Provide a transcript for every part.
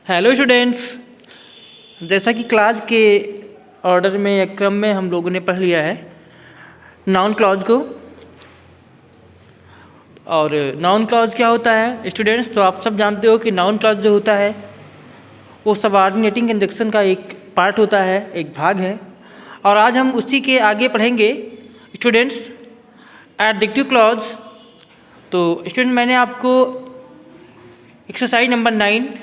Hello students. जैसा कि class के ऑर्डर में या क्रम में हम लोगों ने पढ़ लिया है नाउन क्लॉज को। और नाउन क्लॉज क्या होता है स्टूडेंट्स? तो आप सब जानते हो कि नाउन क्लॉज जो होता है वो सबऑर्डिनेटिंग कंजक्शन का एक पार्ट होता है, एक भाग है। और आज हम उसी के आगे पढ़ेंगे स्टूडेंट्स एडजेक्टिव क्लॉज। तो स्टूडेंट मैंने आपको एक्सरसाइज नंबर 9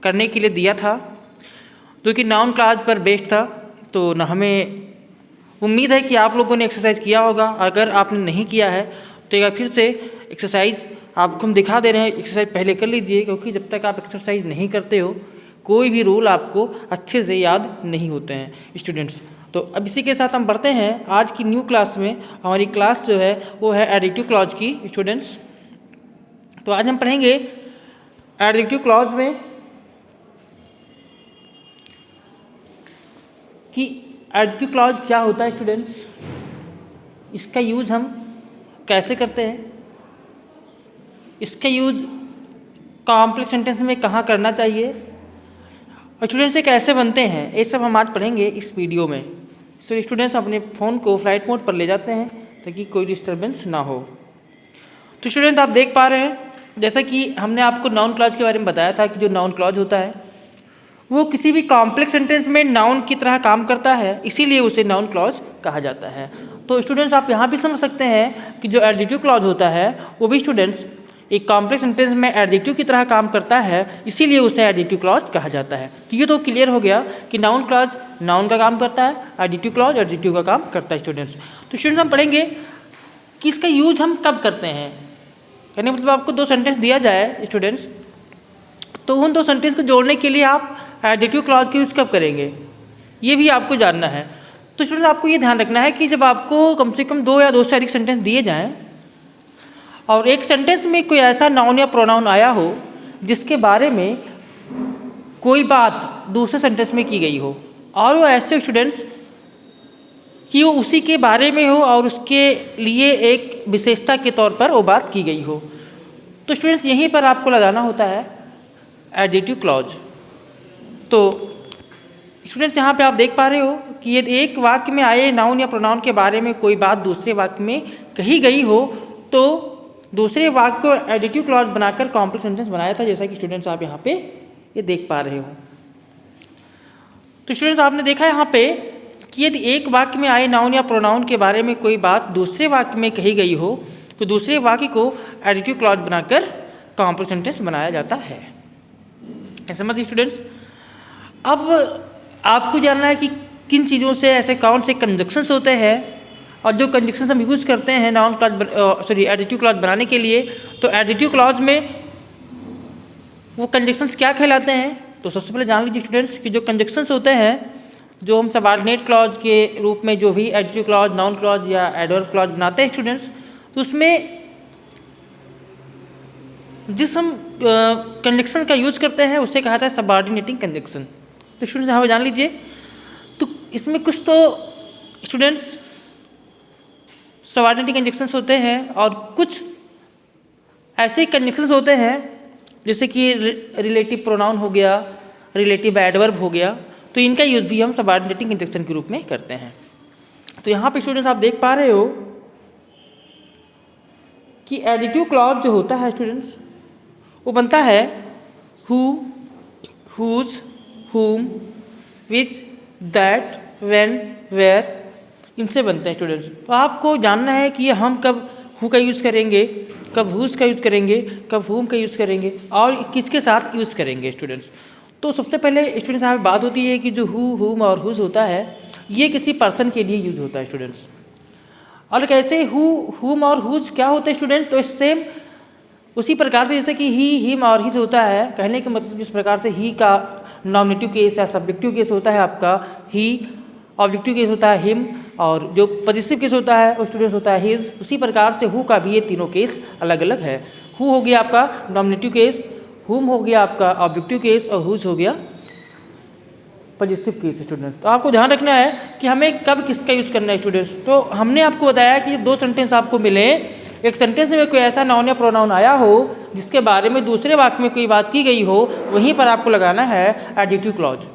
करने के लिए दिया था जो कि नाउन क्लॉज पर बेस्ड था। तो न हमें उम्मीद है कि आप लोगों ने एक्सरसाइज किया होगा। अगर आपने नहीं किया है तो एक फिर से एक्सरसाइज आपको हम दिखा दे रहे हैं। एक्सरसाइज पहले कर लीजिए, क्योंकि जब तक आप एक्सरसाइज नहीं करते हो कोई भी रूल आपको अच्छे से याद नहीं होते हैं स्टूडेंट्स। तो अब इसी के साथ हम बढ़ते हैं आज की न्यू क्लास में। हमारी क्लास जो है वो है एडजेक्टिव क्लॉज की स्टूडेंट्स। तो आज हम पढ़ेंगे एडजेक्टिव क्लॉज में कि एडजेक्टिव क्लॉज क्या होता है स्टूडेंट्स, इसका यूज़ हम कैसे करते हैं, इसका यूज़ कॉम्प्लेक्स सेंटेंस में कहाँ करना चाहिए और स्टूडेंट्स से कैसे बनते हैं, ये सब हम आज पढ़ेंगे इस वीडियो में। इसलिए स्टूडेंट्स अपने फ़ोन को फ्लाइट मोड पर ले जाते हैं ताकि कोई डिस्टर्बेंस ना हो। तो स्टूडेंट आप देख पा रहे हैं जैसा कि हमने आपको नाउन क्लॉज के बारे में बताया था कि जो नाउन क्लॉज होता है वो किसी भी कॉम्प्लेक्स सेंटेंस में नाउन की तरह काम करता है, इसीलिए उसे नाउन क्लॉज कहा जाता है। तो स्टूडेंट्स आप यहाँ भी समझ सकते हैं कि जो एडजेक्टिव क्लॉज होता है वो भी स्टूडेंट्स एक कॉम्प्लेक्स सेंटेंस में एडजेक्टिव की तरह काम करता है, इसीलिए उसे एडजेक्टिव क्लॉज कहा जाता है। तो ये तो क्लियर हो गया कि नाउन क्लॉज नाउन का काम करता है, एडजेक्टिव क्लॉज एडजेक्टिव का काम करता है स्टूडेंट्स। तो स्टूडेंट्स हम पढ़ेंगे कि इसका यूज हम कब करते हैं। यानी मतलब आपको दो सेंटेंस दिया जाए स्टूडेंट्स, तो उन दो सेंटेंस को जोड़ने के लिए आप एडजेक्टिव क्लॉज का यूज़ कब करेंगे ये भी आपको जानना है। तो स्टूडेंट्स आपको ये ध्यान रखना है कि जब आपको कम से कम 2 या 2 से अधिक सेंटेंस दिए जाएं और एक सेंटेंस में कोई ऐसा नाउन या प्रोनाउन आया हो जिसके बारे में कोई बात दूसरे सेंटेंस में की गई हो और वो ऐसे स्टूडेंट्स कि वो उसी के बारे में हो और उसके लिए एक विशेषता के तौर पर वो बात की गई हो, तो स्टूडेंट्स यहीं पर आपको लगाना होता है एडजेक्टिव क्लॉज। तो स्टूडेंट्स यहाँ पे आप देख पा रहे हो कि यदि एक वाक्य में आए नाउन या प्रोनाउन के बारे में कोई बात दूसरे वाक्य में कही गई हो तो दूसरे वाक्य को एडजेक्टिव क्लॉज बनाकर कॉम्प्लेक्स सेंटेंस बनाया था, जैसा कि स्टूडेंट्स आप यहाँ पे ये देख पा रहे हो। तो स्टूडेंट्स आपने देखा यहाँ पे कि यदि एक वाक्य में आए नाउन या प्रोनाउन के बारे में कोई बात दूसरे वाक्य में कही गई हो तो दूसरे वाक्य को एडजेक्टिव क्लॉज बनाकर कॉम्प्लेक्स सेंटेंस बनाया जाता है। समझिए स्टूडेंट्स। अब आपको जानना है कि किन चीज़ों से ऐसे कौन से कंजक्शंस होते हैं और जो कंजक्शंस हम यूज़ करते हैं नाउन क्लॉज एडजेक्टिव क्लॉज बनाने के लिए। तो एडजेक्टिव क्लॉज में वो कंजक्शंस क्या कहलाते हैं, तो सबसे पहले जान लीजिए स्टूडेंट्स कि जो कंजक्शंस होते हैं जो हम सबऑर्डिनेट क्लॉज के रूप में जो भी एडजेक्टिव क्लॉज नाउन क्लॉज या एडवर्ब क्लॉज बनाते हैं स्टूडेंट्स, तो उसमें जिस हम कंजक्शन का यूज़ करते हैं उससे कहा जाता है सबऑर्डिनेटिंग कंजक्शन। तो स्टूडेंट्स यहाँ पर जान लीजिए। तो इसमें कुछ तो स्टूडेंट्स सबऑर्डिनेटिंग कंजक्शंस होते हैं और कुछ ऐसे कंजक्शंस होते हैं जैसे कि रिलेटिव प्रोनाउन हो गया, रिलेटिव एडवर्ब हो गया, तो इनका यूज़ भी हम सबऑर्डिनेटिंग कंजक्शन के रूप में करते हैं। तो यहाँ पे स्टूडेंट्स आप देख पा रहे हो कि एडजेक्टिव क्लॉज जो होता है स्टूडेंट्स वो बनता है who, whose, whom, which, that, when, where, इनसे बनते हैं स्टूडेंट्स। तो आपको जानना है कि ये हम कब हु का यूज़ करेंगे, कब हुज का यूज़ करेंगे, कब whom का यूज़ करेंगे और किसके साथ यूज़ करेंगे स्टूडेंट्स। तो सबसे पहले स्टूडेंट्स यहाँ पे बात होती है कि जो हु, हुम और हुज होता है ये किसी पर्सन के लिए यूज होता है स्टूडेंट्स। और कैसे हु, हुम और हुज क्या होते हैं स्टूडेंट्स, तो सेम उसी प्रकार से जैसे कि ही, हिम और हिज होता है। कहने के मतलब जिस प्रकार से ही का नॉमिनेटिव केस या सब्जेक्टिव केस होता है आपका ही, ऑब्जेक्टिव केस होता है हिम, और जो पॉजिटिव केस होता है वो स्टूडेंट्स होता है हिज, उसी प्रकार से हु का भी ये तीनों केस अलग अलग है। हु हो गया आपका नॉमिनेटिव केस, हुम हो गया आपका ऑब्जेक्टिव केस और हुज हो गया पॉजिटिव केस स्टूडेंट्स। तो आपको ध्यान रखना है कि हमें कब किसका यूज़ करना है स्टूडेंट्स। तो हमने आपको बताया कि 2 सेंटेंस आपको मिले, एक सेंटेंस में कोई ऐसा नाउन या प्रोनाउन आया हो जिसके बारे में दूसरे वाक्य में कोई बात की गई हो, वहीं पर आपको लगाना है एडजेक्टिव क्लॉज।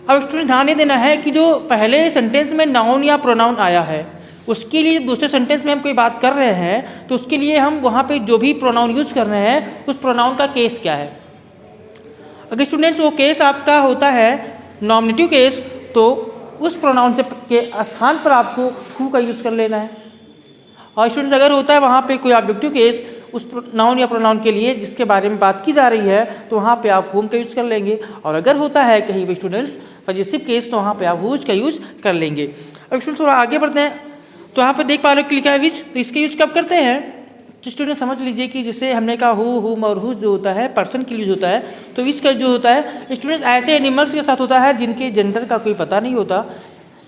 अब स्टूडेंट ध्यान ये देना है कि जो पहले सेंटेंस में नाउन या प्रोनाउन आया है, उसके लिए दूसरे सेंटेंस में हम कोई बात कर रहे हैं तो उसके लिए हम वहाँ पे जो भी प्रोनाउन यूज़ कर रहे हैं उस प्रोनाउन का केस क्या है। अगर स्टूडेंट्स वो केस आपका होता है नॉमिनेटिव केस, तो उस प्रोनाउन से के स्थान पर आपको हु का यूज़ कर लेना है। और स्टूडेंट्स अगर होता है वहाँ पे कोई ऑब्जेक्टिव केस उस नाउन या प्रोनाउन के लिए जिसके बारे में बात की जा रही है, तो वहाँ पे आप हुम का यूज़ कर लेंगे। और अगर होता है कहीं भी स्टूडेंट्स पजेसिव केस, तो वहाँ पे आप हुज का यूज़ कर लेंगे। अब स्टूडेंट्स थोड़ा आगे बढ़ते हैं, तो यहाँ पे देख पा रहे हो कि लिखा है विच, तो इसके यूज़ कब करते हैं। तो स्टूडेंट समझ लीजिए कि जैसे हमने कहा हुम और हुज जो होता है पर्सन के लिए यूज होता है, तो विच का जो होता है स्टूडेंट्स ऐसे एनिमल्स के साथ होता है जिनके जेंडर का कोई पता नहीं होता।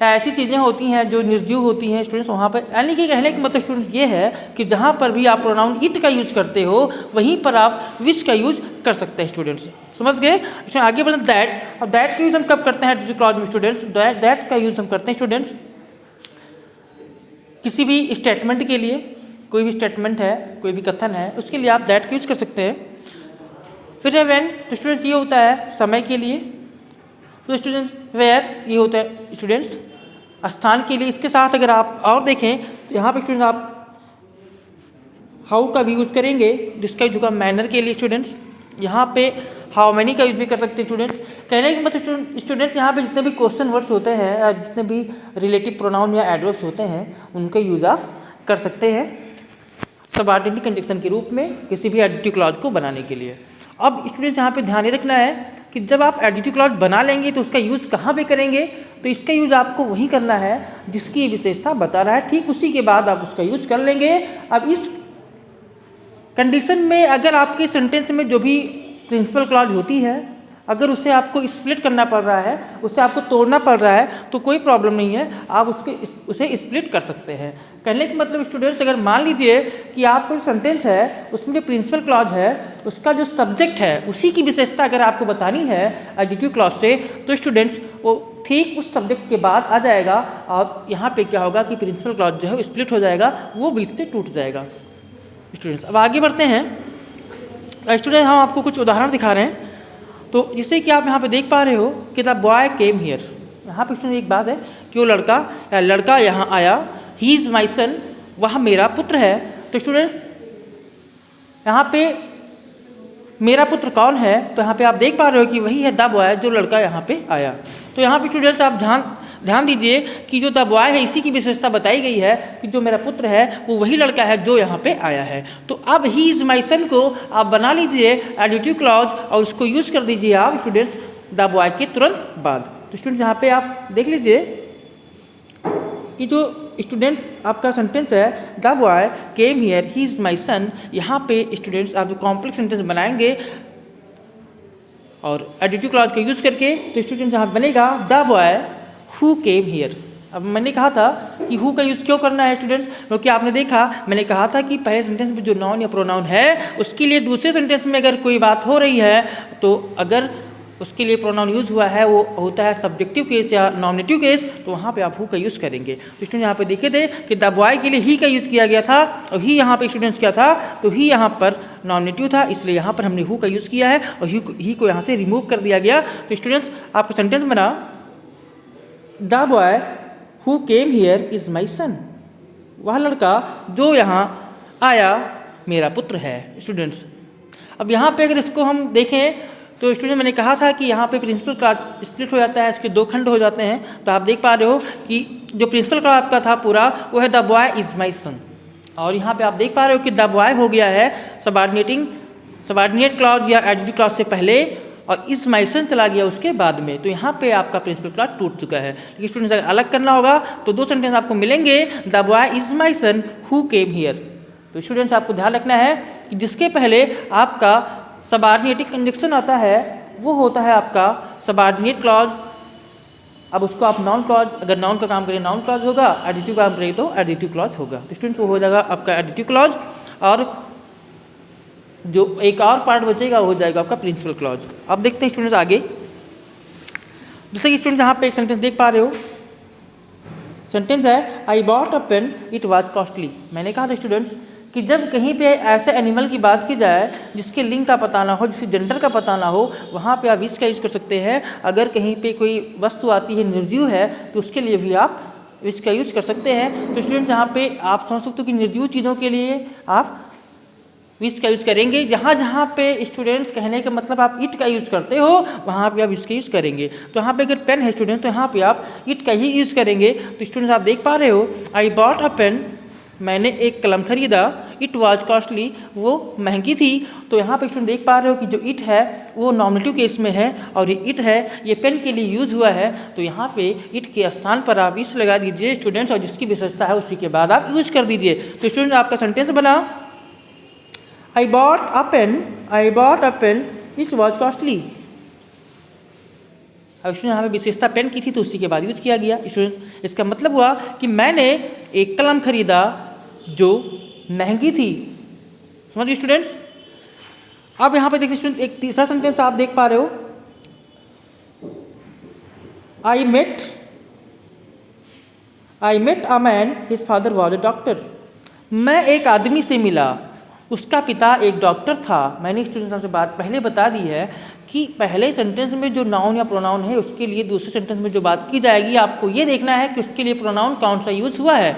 ऐसी चीज़ें होती हैं जो निर्जीव होती हैं स्टूडेंट्स, वहाँ पर यानी कि कहने का मतलब स्टूडेंट्स ये है कि जहाँ पर भी आप प्रोनाउन इट का यूज़ करते हो वहीं पर आप विच का यूज़ कर सकते हैं। स्टूडेंट्स समझ गए। इसमें आगे बढ़ते दैट। और दैट का यूज़ हम कब करते हैं एडजेक्टिव क्लॉज में स्टूडेंट्स। दैट का यूज़ हम करते हैं स्टूडेंट्स किसी भी स्टेटमेंट के लिए, कोई भी स्टेटमेंट है, कोई भी कथन है, उसके लिए आप दैट का यूज़ कर सकते हैं। फिर है व्हेन, तो स्टूडेंट्स ये होता है समय के लिए। तो स्टूडेंट्स वेयर ये होता है स्टूडेंट्स स्थान के लिए। इसके साथ अगर आप और देखें तो यहाँ पे स्टूडेंट्स आप हाउ का भी यूज़ करेंगे, जिसका यूज होगा मैनर के लिए। स्टूडेंट्स यहाँ पे हाउ मैनी का यूज़ भी कर सकते हैं। स्टूडेंट्स कहने का मतलब स्टूडेंट्स यहाँ पे जितने भी क्वेश्चन वर्ड्स होते हैं या जितने भी रिलेटिव प्रोनाउन या एडवर्ब्स होते हैं उनका यूज़ आप कर सकते हैं सबऑर्डिनेट कंजंक्शन के रूप में किसी भी एडजेक्टिव क्लॉज को बनाने के लिए। अब स्टूडेंट्स यहाँ पे ध्यान रखना है कि जब आप एडजेक्टिव क्लॉज बना लेंगे तो उसका यूज़ कहाँ पे करेंगे, तो इसका यूज़ आपको वहीं करना है जिसकी विशेषता बता रहा है, ठीक उसी के बाद आप उसका यूज़ कर लेंगे। अब इस कंडीशन में अगर आपके सेंटेंस में जो भी प्रिंसिपल क्लॉज होती है अगर उसे आपको स्प्लिट करना पड़ रहा है, उसे आपको तोड़ना पड़ रहा है, तो कोई प्रॉब्लम नहीं है, आप उसे स्प्लिट कर सकते हैं। कहने का मतलब स्टूडेंट्स अगर मान लीजिए कि आपका जो सेंटेंस है उसमें जो प्रिंसिपल क्लॉज है उसका जो सब्जेक्ट है उसी की विशेषता अगर आपको बतानी है एडजेक्टिव क्लॉज से, तो स्टूडेंट्स वो ठीक उस सब्जेक्ट के बाद आ जाएगा और यहाँ पे क्या होगा कि प्रिंसिपल क्लॉज जो है स्प्लिट हो जाएगा, वो बीच से टूट जाएगा। स्टूडेंट्स अब आगे बढ़ते हैं। स्टूडेंट हम आपको कुछ उदाहरण दिखा रहे हैं, तो जिससे कि आप यहाँ पे देख पा रहे हो कि द बॉय केम हियर। यहाँ पे स्टूडेंट एक बात है कि वो लड़का यहाँ आया। ही इज़ माई सन, वह मेरा पुत्र है। तो स्टूडेंट्स यहाँ पे मेरा पुत्र कौन है, तो यहाँ पे आप देख पा रहे हो कि वही है द बॉय जो लड़का यहाँ पे आया। तो यहाँ पे स्टूडेंट्स आप ध्यान दीजिए कि जो द बॉय है इसी की विशेषता बताई गई है कि जो मेरा पुत्र है वो वही लड़का है जो यहाँ पे आया है। तो अब ही इज़ माई सन को आप बना लीजिए एडजेक्टिव क्लॉज और उसको यूज़ कर दीजिए आप स्टूडेंट्स द बॉय के तुरंत बाद। तो स्टूडेंट्स यहाँ पे आप देख लीजिए कि जो स्टूडेंट्स आपका सेंटेंस है the boy came here he is my son, यहाँ पे स्टूडेंट्स आप जो कॉम्प्लेक्स सेंटेंस बनाएंगे और एडजेक्टिव क्लॉज का यूज़ करके, तो स्टूडेंट्स यहाँ बनेगा the boy who came here. अब मैंने कहा था कि हु का यूज़ क्यों करना है स्टूडेंट्स, क्योंकि आपने देखा मैंने कहा था कि पहले सेंटेंस में जो नाउन या प्रोनाउन है उसके लिए दूसरे सेंटेंस में अगर कोई बात हो रही है तो अगर उसके लिए प्रोनाउन यूज़ हुआ है वो होता है सब्जेक्टिव केस या नॉमिनेटिव केस, तो वहाँ पे आप हु का यूज़ करेंगे। तो स्टूडेंट यहाँ पे देखे थे कि द बॉय के लिए ही का यूज़ किया गया था और ही यहाँ पे स्टूडेंट्स क्या था, तो ही यहाँ पर नॉमिनेटिव था, इसलिए यहाँ पर हमने हु का यूज़ किया है और ही को यहाँ से रिमूव कर दिया गया। तो स्टूडेंट्स आपका सेंटेंस बना the boy who came here is my son, वह लड़का जो यहाँ आया मेरा पुत्र है। स्टूडेंट्स अब यहाँ पे अगर इसको हम देखें तो स्टूडेंट मैंने कहा था कि यहाँ पे प्रिंसिपल क्लॉज स्प्लिट हो जाता है, इसके दो खंड हो जाते हैं। तो आप देख पा रहे हो कि जो प्रिंसिपल क्लॉज आपका था पूरा वो है द बॉय इज़ माई सन, और यहाँ पे आप देख पा रहे हो कि द बॉय हो गया है सबऑर्डिनेट क्लॉज या एडजेक्टिव क्लॉज से पहले और इस माई सन चला गया उसके बाद में। तो यहाँ पे आपका प्रिंसिपल क्लॉज टूट चुका है। लेकिन स्टूडेंट्स अगर अलग करना होगा तो दो सेंटेंस आपको मिलेंगे the boy is my son who came here. तो स्टूडेंट्स आपको ध्यान रखना है कि जिसके पहले आपका सबऑर्डिनेट कंजंक्शन आता है वो होता है आपका सबऑर्डिनेट क्लॉज। अब उसको आप नाउन क्लॉज, अगर नाउन का काम करें नाउन क्लॉज होगा, एडजेक्टिव काम करें तो एडजेक्टिव क्लॉज होगा। तो स्टूडेंट्स वो हो जाएगा आपका एडजेक्टिव क्लॉज और जो एक और पार्ट बचेगा हो जाएगा आपका प्रिंसिपल क्लॉज। अब देखते हैं स्टूडेंट्स आगे। जैसे कि स्टूडेंट्स यहाँ पे एक सेंटेंस देख पा रहे हो, सेंटेंस है I bought a pen it was costly. मैंने कहा था स्टूडेंट्स कि जब कहीं पे ऐसे एनिमल की बात की जाए जिसके लिंग का पता ना हो, जिसके जेंडर का पता ना हो, वहाँ पे आप इसका यूज़ कर सकते हैं। अगर कहीं पे कोई वस्तु आती है निर्जीव है तो उसके लिए भी आप इसका यूज़ कर सकते हैं। तो स्टूडेंट यहाँ पे आप समझ सकते हो कि निर्जीव चीज़ों के लिए आप इसका यूज़ करेंगे। जहाँ जहाँ पे स्टूडेंट्स कहने का मतलब आप इट का यूज़ करते हो वहाँ पे आप इसका यूज़ करेंगे। तो यहाँ पे अगर पेन है स्टूडेंट तो यहाँ पे आप इट का ही यूज़ करेंगे। तो स्टूडेंट्स आप देख पा रहे हो, आई बॉट अ पेन, मैंने एक कलम खरीदा, इट वाज कॉस्टली, वो महंगी थी। तो यहाँ पे स्टूडेंट देख पा रहे हो कि जो इट है वो नॉमिनेटिव केस में है और ये इट है ये पेन के लिए यूज़ हुआ है। तो यहाँ पे इट के स्थान पर आप इस लगा दीजिए स्टूडेंट्स, और जिसकी विशेषता है उसी के बाद आप यूज़ कर दीजिए। तो स्टूडेंट आपका सेंटेंस बना, I bought a pen, it was costly। अब स्टूडेंट यहाँ पे विशेषता पेन की थी तो उसी के बाद यूज किया गया। स्टूडेंट इसका मतलब हुआ कि मैंने एक कलम खरीदा जो महंगी थी। समझिए स्टूडेंट्स। अब यहाँ पे देखिए स्टूडेंट एक तीसरा सेंटेंस आप देख पा रहे हो, I met a man, his father was a doctor. मैं एक आदमी से मिला, उसका पिता एक डॉक्टर था। मैंने स्टूडेंट्स से बात पहले बता दी है कि पहले सेंटेंस में जो नाउन या प्रोनाउन है उसके लिए दूसरे सेंटेंस में जो बात की जाएगी आपको ये देखना है कि उसके लिए प्रोनाउन कौन सा यूज़ हुआ है।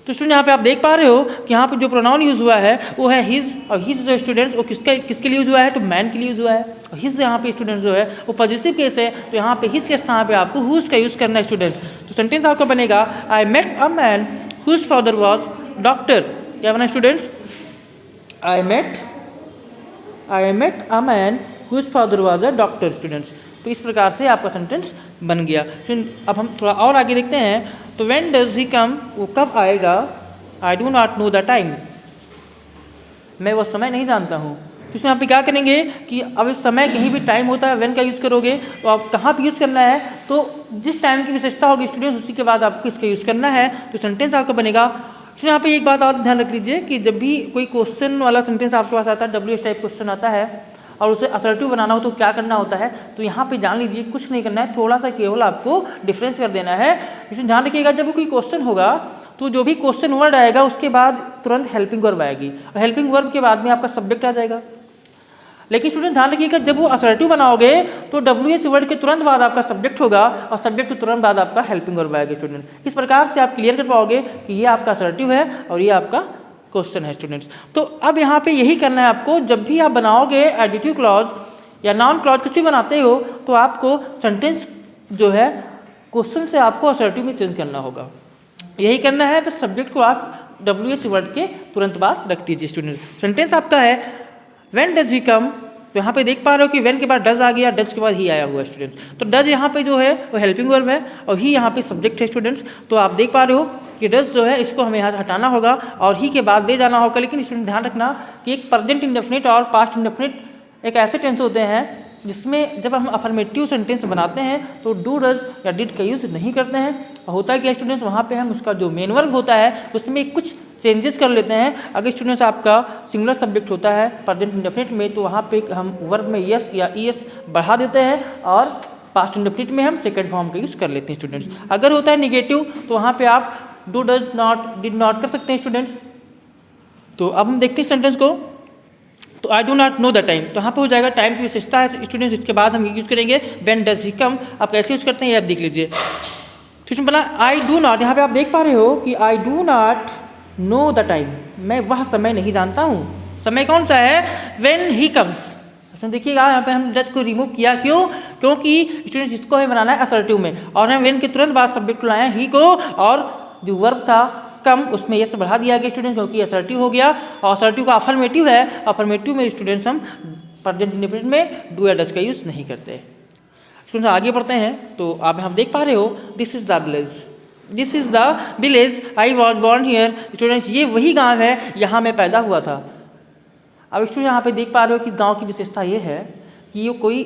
तो स्टूडेंट यहाँ पे आप देख पा रहे हो कि यहाँ पे जो प्रोनाउन यूज़ हुआ है वो है हिज, और हिज जो स्टूडेंट्स वो किसके लिए यूज़ हुआ है, तो मैन के लिए यूज़ हुआ है। और हिज यहाँ पे स्टूडेंट्स जो है वो पॉजिटिव केस है, तो यहाँ पे हिज के स्थान पे आपको हुज का यूज़ करना है स्टूडेंट्स। तो सेंटेंस आपका बनेगा, I met a man whose father was doctor. क्या बना students, I met a man whose father was a doctor students. तो इस प्रकार से आपका सेंटेंस बन गया। अब हम थोड़ा और आगे देखते हैं। तो when does he come, वो कब आएगा, I do not know the time, मैं वो समय नहीं जानता हूँ। तो इसमें यहाँ पे क्या करेंगे कि अब इस समय कहीं भी टाइम होता है, when का यूज़ करोगे तो आप कहाँ पे यूज़ करना है, तो जिस टाइम की विशेषता होगी स्टूडेंट्स उसी के बाद आपको इसका यूज़ करना है। तो सेंटेंस आपका बनेगा। तो यहाँ पे एक बात और ध्यान रख लीजिए कि जब भी कोई क्वेश्चन वाला सेंटेंस आपके पास आता है, WH टाइप क्वेश्चन आता है और उसे असर्टिव बनाना हो तो क्या करना होता है, तो यहाँ पे जान लीजिए कुछ नहीं करना है, थोड़ा सा केवल आपको डिफरेंस कर देना है। इसमें ध्यान रखिएगा जब भी कोई क्वेश्चन होगा तो जो भी क्वेश्चन वर्ड आएगा उसके बाद तुरंत हेल्पिंग वर्ब आएगी, और हेल्पिंग वर्ब के बाद में आपका सब्जेक्ट आ जाएगा। लेकिन स्टूडेंट ध्यान रखिएगा जब वो असर्टिव बनाओगे तो WH वर्ड के तुरंत बाद आपका सब्जेक्ट होगा और सब्जेक्ट के तुरंत बाद आपका हेल्पिंग वर्ब आएगा स्टूडेंट। इस प्रकार से आप क्लियर कर पाओगे कि ये आपका असर्टिव है और ये आपका क्वेश्चन है स्टूडेंट्स। तो अब यहाँ पे यही करना है आपको, जब भी आप बनाओगे एडिटिव क्लॉज या नाउन क्लॉज कुछ भी बनाते हो तो आपको सेंटेंस जो है क्वेश्चन से आपको असर्टिव में चेंज करना होगा। यही करना है, बस सब्जेक्ट को आप WH वर्ड के तुरंत बाद रख दीजिए स्टूडेंट। सेंटेंस आपका है When does he come, तो यहाँ पे देख पा रहे हो कि when के बाद डज आ गया, डज के बाद ही आया हुआ है स्टूडेंट्स। तो डज यहाँ पे जो है वो हेल्पिंग वर्ब है और ही यहाँ पे सब्जेक्ट है स्टूडेंट्स। तो आप देख पा रहे हो कि डज जो है इसको हमें यहाँ से हटाना होगा और ही के बाद दे जाना होगा। लेकिन स्टूडेंट ध्यान रखना कि एक प्रेजेंट इंडेफिनिट और पास्ट इंडेफिनिट एक ऐसे टेंस होते हैं जिसमें जब हम अफर्मेटिव सेंटेंस बनाते हैं तो डू डज या डिड का यूज़ नहीं करते हैं। होता है कि स्टूडेंट्स वहाँ पे हम उसका जो मेन वर्ब होता है उसमें कुछ चेंजेस कर लेते हैं। अगर स्टूडेंट्स आपका सिंगुलर सब्जेक्ट होता है प्रेजेंट इंडेफिनिट में तो वहाँ पे हम वर्ब में यस या ईएस बढ़ा देते हैं और पास्ट इंडेफिनिट में हम सेकंड फॉर्म का यूज़ कर लेते हैं स्टूडेंट्स। अगर होता है निगेटिव तो वहाँ पे आप do does not did not कर सकते हैं स्टूडेंट्स। तो अब हम देखते हैं सेंटेंस को। तो I do not know the time, तो यहाँ पे हो जाएगा टाइम की विशेषता है स्टूडेंट्स। इसके बाद हम यूज़ करेंगे व्हेन डज ही कम। आप कैसे यूज़ करते हैं ये आप देख लीजिए। तो इसमें बना आई डू नॉट, यहाँ पे आप देख पा रहे हो कि I do not know the time, मैं वह समय नहीं जानता हूँ। समय कौन सा है, व्हेन ही कम्स। अच्छा देखिएगा यहाँ पे हम डज को रिमूव किया, क्यों, क्योंकि स्टूडेंट्स इसको हमें बनाना है असर्टिव में और हम व्हेन के तुरंत बाद सब्जेक्ट को लाए ही को, और जो वर्ब था कम उसमें यस बढ़ा दिया गया स्टूडेंट क्योंकि असर्टिव हो गया और असर्टिव का अफर्मेटिव है। अफर्मेटिव में स्टूडेंट्स हम प्रेजेंट इंडेफिनिट में डू या डज का यूज़ नहीं करते। स्टूडेंट्स आगे बढ़ते हैं। तो आप हम देख पा रहे हो this is the village, this is the village I was born here. Students ये वही गांव है यहाँ मैं पैदा हुआ था। अब स्टूडेंट यहाँ पे देख पा रहे हो कि गांव की विशेषता ये है कि ये कोई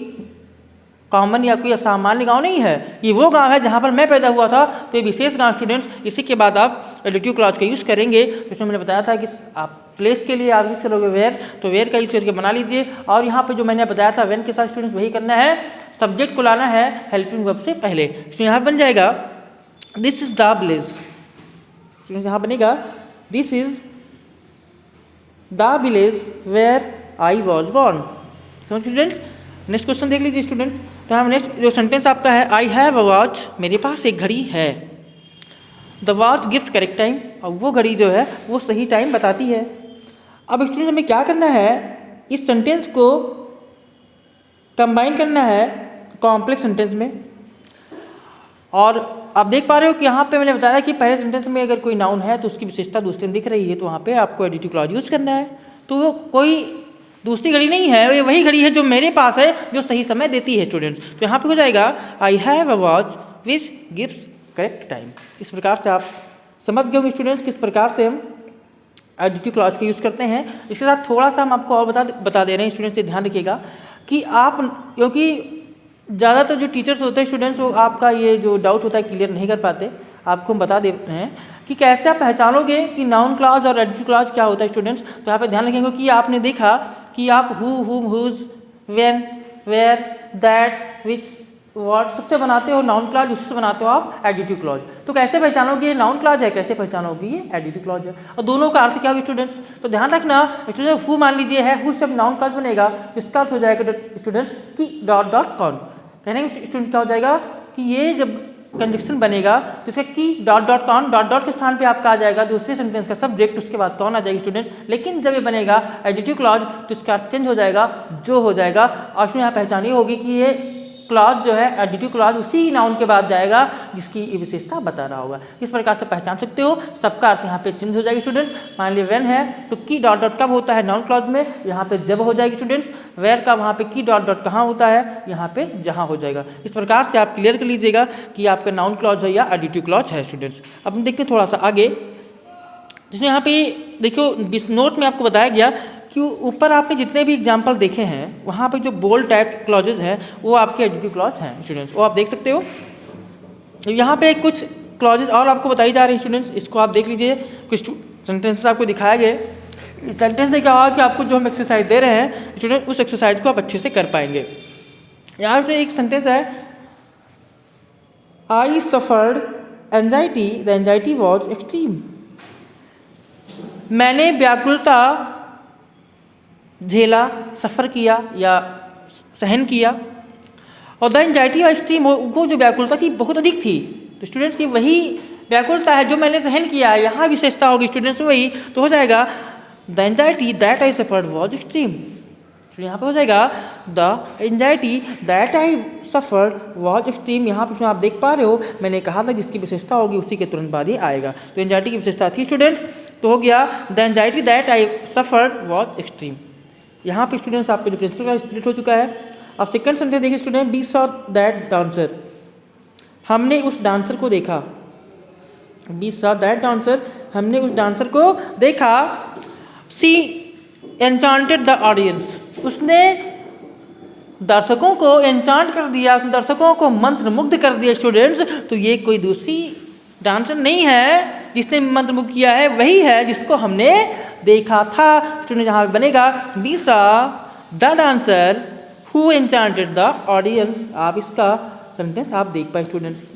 कॉमन या कोई असामान्य गांव नहीं है, ये वो गांव है जहाँ पर मैं पैदा हुआ था। तो ये विशेष गांव स्टूडेंट्स, इसी के बाद आप एडिटिव क्लॉज का यूज़ करेंगे। इसमें मैंने बताया था कि आप प्लेस के लिए आप यूज़ करोगे वेयर, तो वेयर का यूज़ करके बना लीजिए। और यहाँ पे जो मैंने बताया था व्हेन के साथ स्टूडेंट्स वही करना है, सब्जेक्ट को लाना है हेल्पिंग वर्ब से पहले। इसमें यहाँ बन जाएगा this is the village. Students यहाँ बनेगा this is the village where I was born. समझ स्टूडेंट्स। नेक्स्ट क्वेश्चन देख लीजिए स्टूडेंट्स। तो हम नेक्स्ट जो सेंटेंस आपका है, आई हैव अ वॉच, मेरे पास एक घड़ी है। The watch gives correct time, और वो घड़ी जो है वो सही टाइम बताती है। अब स्टूडेंट्स हमें क्या करना है, इस सेंटेंस को कंबाइन करना है कॉम्प्लेक्स सेंटेंस में। और आप देख पा रहे हो कि यहाँ पे मैंने बताया कि पहले सेंटेंस में अगर कोई नाउन है तो उसकी विशेषता दूसरे में दिख रही है, तो वहाँ पे आपको एडिटिव क्लॉज यूज़ करना है। तो वो कोई दूसरी घड़ी नहीं है, ये वही घड़ी है जो मेरे पास है, जो सही समय देती है स्टूडेंट्स। तो यहाँ पे हो जाएगा I have a watch which gives correct time. इस प्रकार से आप समझ गए होंगे स्टूडेंट्स किस प्रकार से हम एडिटिव क्लॉज का यूज़ करते हैं। इसके साथ थोड़ा सा हम आपको और बता दे रहे हैं स्टूडेंट्स, से ध्यान रखिएगा कि आप, क्योंकि ज़्यादातर जो टीचर्स होते हैं स्टूडेंट्स, वो आपका ये जो डाउट होता है क्लियर नहीं कर पाते। आपको हम बता देते हैं कि कैसे आप पहचानोगे कि नाउन क्लॉज और एडिटिव क्लॉज क्या होता है स्टूडेंट्स। तो यहाँ पे ध्यान रखेंगे कि आपने देखा कि आप who, whom, whose, when, where, that, which, what सबसे बनाते हो नाउन क्लॉज, उससे बनाते हो आप एडिटिव क्लॉज। तो कैसे पहचानोगे ये नाउन क्लॉज है, कैसे पहचानोगे ये एडिटिव क्लॉज है, और दोनों का अर्थ क्या होगा स्टूडेंट्स। तो ध्यान रखना स्टूडेंट्स, हु मान लीजिए है, हु से नाउन क्लॉज बनेगा, इसका अर्थ हो जाएगा स्टूडेंट्स कि डॉट डॉट कौन। कहने के स्टूडेंट्स क्या हो जाएगा कि ये जब कंजक्शन बनेगा तो इसका की डॉट डॉट कौन, डॉट डॉट के स्थान पे आपका आ जाएगा दूसरे सेंटेंस का सब्जेक्ट, उसके बाद कौन आ जाएगी स्टूडेंट्स। लेकिन जब ये बनेगा एडिटिव क्लॉज तो इसका अर्थ चेंज हो जाएगा, जो हो जाएगा। और इसमें यहाँ पहचानी होगी कि ये क्लॉज जो है एडिटिव क्लॉज उसी नाउन के बाद जाएगा जिसकी विशेषता बता रहा होगा। इस प्रकार से पहचान सकते हो, सबका अर्थ यहाँ पे चेंज हो जाएगी स्टूडेंट्स। मान लीजिए व्हेन है तो की डॉट डॉट कब होता है नाउन क्लॉज में, यहाँ पे जब हो जाएगी स्टूडेंट्स। वेयर का वहाँ पे की डॉट डॉट कहाँ होता है, यहाँ पे जहाँ हो जाएगा। इस प्रकार से आप क्लियर कर लीजिएगा कि आपका नाउन क्लॉज है या एडिटिव क्लॉज है स्टूडेंट्स। अब हम देखते हैं थोड़ा सा आगे, जैसे यहाँ पे देखो नोट में आपको बताया गया कि ऊपर आपने जितने भी एग्जाम्पल देखे हैं वहाँ पे जो बोल्ड टाइप क्लॉजेज हैं वो आपके एडिटिव क्लॉज हैं स्टूडेंट्स, वो आप देख सकते हो। यहाँ पे कुछ क्लॉजेज और आपको बताई जा रही है स्टूडेंट्स, इसको आप देख लीजिए। कुछ सेंटेंसेस आपको दिखाया गया। इस सेंटेंस से क्या होगा कि आपको जो हम एक्सरसाइज दे रहे हैं स्टूडेंट, उस एक्सरसाइज को आप अच्छे से कर पाएंगे। यहाँ पे एक सेंटेंस है, I suffered anxiety, the anxiety was extreme. मैंने व्याकुलता झेला, सफ़र किया या सहन किया, और द एंजाइटी वॉज एक्सट्रीम, वो जो व्याकुलता थी बहुत अधिक थी। तो स्टूडेंट्स की वही व्याकुलता है जो मैंने सहन किया है, यहाँ विशेषता होगी स्टूडेंट्स वही, तो हो जाएगा the anxiety that I suffered was extreme. तो यहाँ पे हो जाएगा the anxiety that I suffered was extreme. यहाँ पे आप देख पा रहे हो मैंने कहा था जिसकी विशेषता होगी उसी के तुरंत बाद ही आएगा। तो एंजाइटी की विशेषता थी स्टूडेंट्स, तो हो गया the anxiety that I suffered was extreme. यहाँ पे स्टूडेंट्स आपका जो प्रिंसिपल का स्प्लिट हो चुका है। अब सेकंड सेंटेंस देखिए student, we saw that dancer, हमने उस डांसर को देखा। वी सॉ दैट डांसर, हमने उस डांसर को देखा। सी एन्चांटेड द ऑडियंस, उसने दर्शकों को एन्चांट कर दिया, उसने दर्शकों को मंत्रमुग्ध कर दिया स्टूडेंट्स। तो ये कोई दूसरी डांसर नहीं है जिसने मंत्रमुग्ध किया है, वही है जिसको हमने देखा था स्टूडेंट। यहाँ पे बनेगा we saw the dancer who enchanted the audience. आप इसका सेंटेंस आप देख पाए स्टूडेंट्स।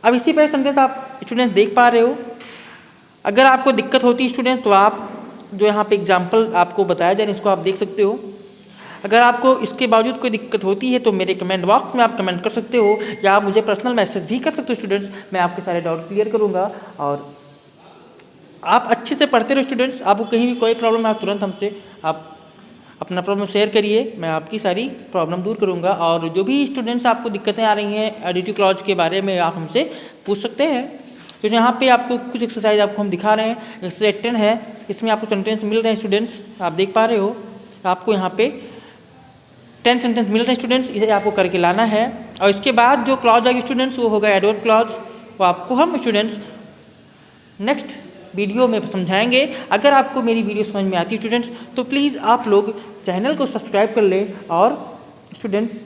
अब इसी पर सेंटेंस आप स्टूडेंट्स देख पा रहे हो। अगर आपको दिक्कत होती है स्टूडेंट्स तो आप जो यहाँ पे एग्जाम्पल आपको बताया जाए इसको आप देख सकते हो। अगर आपको इसके बावजूद कोई दिक्कत होती है तो मेरे कमेंट बॉक्स में आप कमेंट कर सकते हो, या आप मुझे पर्सनल मैसेज भी कर सकते हो स्टूडेंट्स। मैं आपके सारे डाउट क्लियर करूँगा। और आप अच्छे से पढ़ते रहो स्टूडेंट्स, आपको कहीं भी कोई प्रॉब्लम है आप तुरंत हमसे आप अपना प्रॉब्लम शेयर करिए, मैं आपकी सारी प्रॉब्लम दूर करूँगा। और जो भी स्टूडेंट्स आपको दिक्कतें आ रही हैं एडिटिव क्लॉज के बारे में आप हमसे पूछ सकते हैं। तो यहाँ पे आपको कुछ एक्सरसाइज आपको हम दिखा रहे हैं। एक्सरसाइज 10 है, इसमें आपको सेंटेंस मिल रहे हैं स्टूडेंट्स, आप देख पा रहे हो। आपको यहाँ पे 10 सेंटेंस मिल रहे हैं स्टूडेंट्स, इसे आपको करके लाना है। और इसके बाद जो क्लॉज आएगी स्टूडेंट्स वो होगा एडवर्ब क्लॉज, वो आपको हम स्टूडेंट्स नेक्स्ट वीडियो में समझाएंगे। अगर आपको मेरी वीडियो समझ में आती है स्टूडेंट्स तो प्लीज़ आप लोग चैनल को सब्सक्राइब कर लें, और स्टूडेंट्स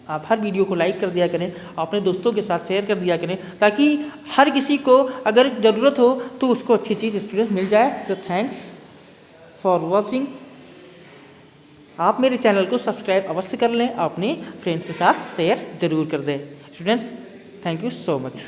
आप हर वीडियो को लाइक कर दिया करें, अपने दोस्तों के साथ शेयर कर दिया करें, ताकि हर किसी को अगर ज़रूरत हो तो उसको अच्छी चीज़ स्टूडेंट मिल जाए। So thanks for watching. आप मेरे चैनल को सब्सक्राइब अवश्य कर लें, अपने फ्रेंड्स के साथ शेयर ज़रूर कर दें students. Thank you so much.